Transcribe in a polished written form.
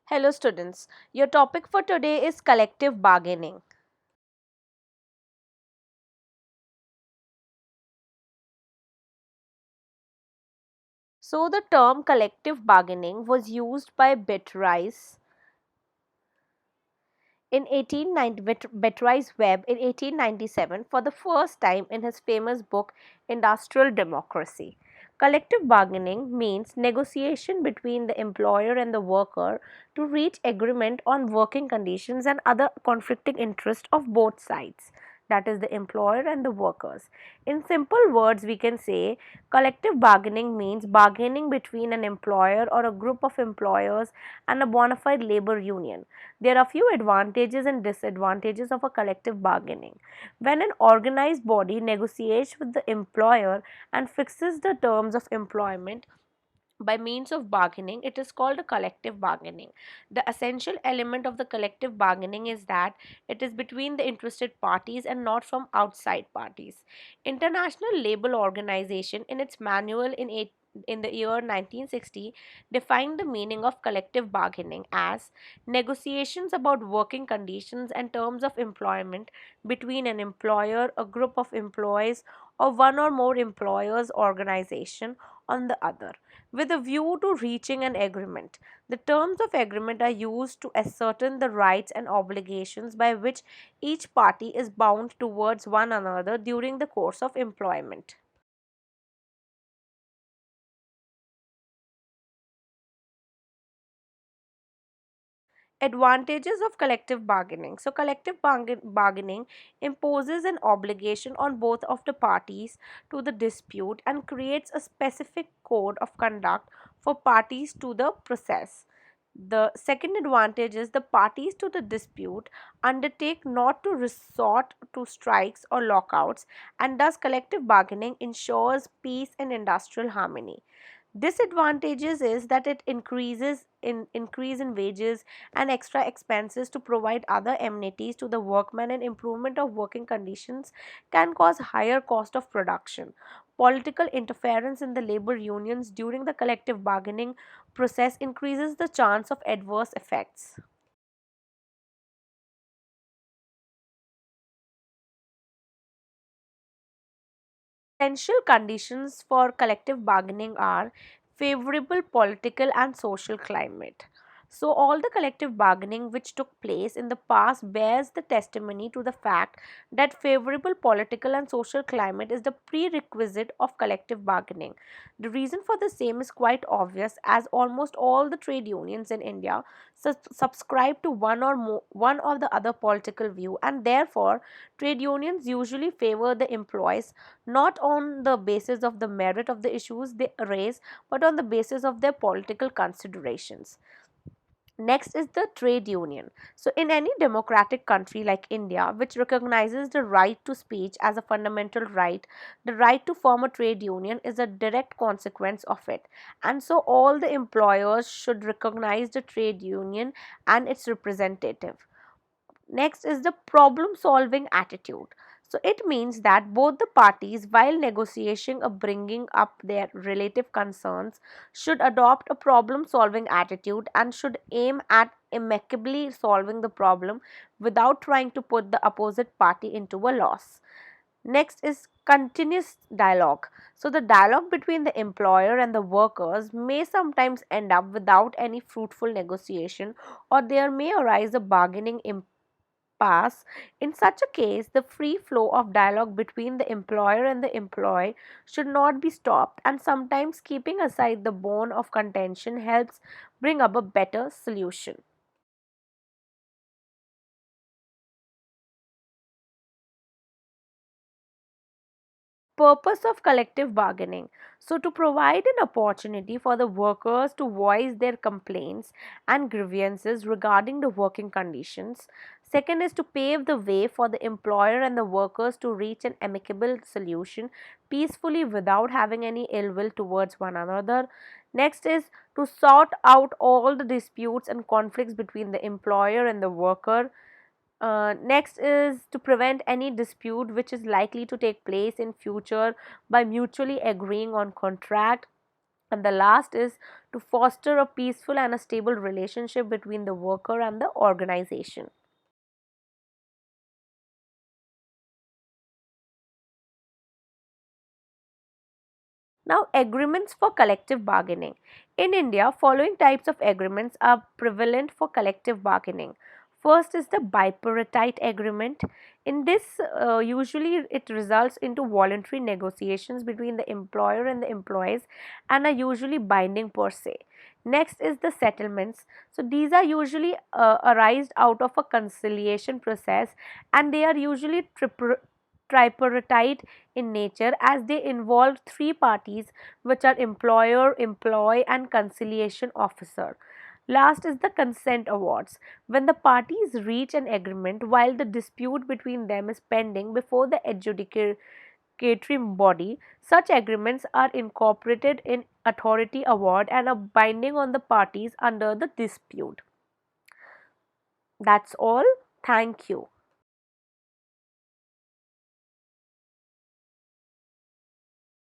Hello students, your topic for today is collective bargaining. So the term collective bargaining was used by Beatrice Webb in 1897 for the first time in his famous book Industrial Democracy. Collective bargaining means negotiation between the employer and the worker to reach agreement on working conditions and other conflicting interests of both sides, that is the employer and the workers. In simple words, we can say collective bargaining means bargaining between an employer or a group of employers and a bona fide labor union. There are few advantages and disadvantages of a collective bargaining. When an organized body negotiates with the employer and fixes the terms of employment by means of bargaining, it is called a collective bargaining. The essential element of the collective bargaining is that it is between the interested parties and not from outside parties. International Labour Organization in its manual in the year 1960 defined the meaning of collective bargaining as negotiations about working conditions and terms of employment between an employer, a group of employees, or one or more employers organization on the other with a view to reaching an agreement. The terms of agreement are used to ascertain the rights and obligations by which each party is bound towards one another during the course of employment. Advantages of collective bargaining. So, collective bargaining imposes an obligation on both of the parties to the dispute and creates a specific code of conduct for parties to the process. The second advantage is the parties to the dispute undertake not to resort to strikes or lockouts, and thus collective bargaining ensures peace and industrial harmony. Disadvantages is that it increase in wages and extra expenses to provide other amenities to the workmen, and improvement of working conditions can cause higher cost of production. Political interference in the labor unions during the collective bargaining process increases the chance of adverse effects. Essential conditions for collective bargaining are favorable political and social climate. So, all the collective bargaining which took place in the past bears the testimony to the fact that favorable political and social climate is the prerequisite of collective bargaining. The reason for the same is quite obvious, as almost all the trade unions in India subscribe to one or the other political view, and therefore trade unions usually favor the employees not on the basis of the merit of the issues they raise, but on the basis of their political considerations. Next is the trade union. So, in any democratic country like India, which recognizes the right to speech as a fundamental right, the right to form a trade union is a direct consequence of it. And so, all the employers should recognize the trade union and its representative. Next is the problem solving attitude. So it means that both the parties, while negotiating or bringing up their relative concerns, should adopt a problem solving attitude and should aim at amicably solving the problem without trying to put the opposite party into a loss. Next is continuous dialogue. So the dialogue between the employer and the workers may sometimes end up without any fruitful negotiation, or there may arise a bargaining pass. In such a case, the free flow of dialogue between the employer and the employee should not be stopped, and sometimes keeping aside the bone of contention helps bring up a better solution. Purpose of collective bargaining. So, to provide an opportunity for the workers to voice their complaints and grievances regarding the working conditions. Second is to pave the way for the employer and the workers to reach an amicable solution peacefully without having any ill will towards one another. Next is to sort out all the disputes and conflicts between the employer and the worker. Next is to prevent any dispute which is likely to take place in future by mutually agreeing on contract. And the last is to foster a peaceful and a stable relationship between the worker and the organization. Now, agreements for collective bargaining. In India, following types of agreements are prevalent for collective bargaining. First is the bipartite agreement. In this, usually it results into voluntary negotiations between the employer and the employees and are usually binding per se. Next is the settlements. So these are usually arised out of a conciliation process, and they are usually tripartite in nature as they involve three parties, which are employer, employee, and conciliation officer. Last is the consent awards. When the parties reach an agreement while the dispute between them is pending before the adjudicatory body, such agreements are incorporated in authority award and are binding on the parties under the dispute. That's all. Thank you.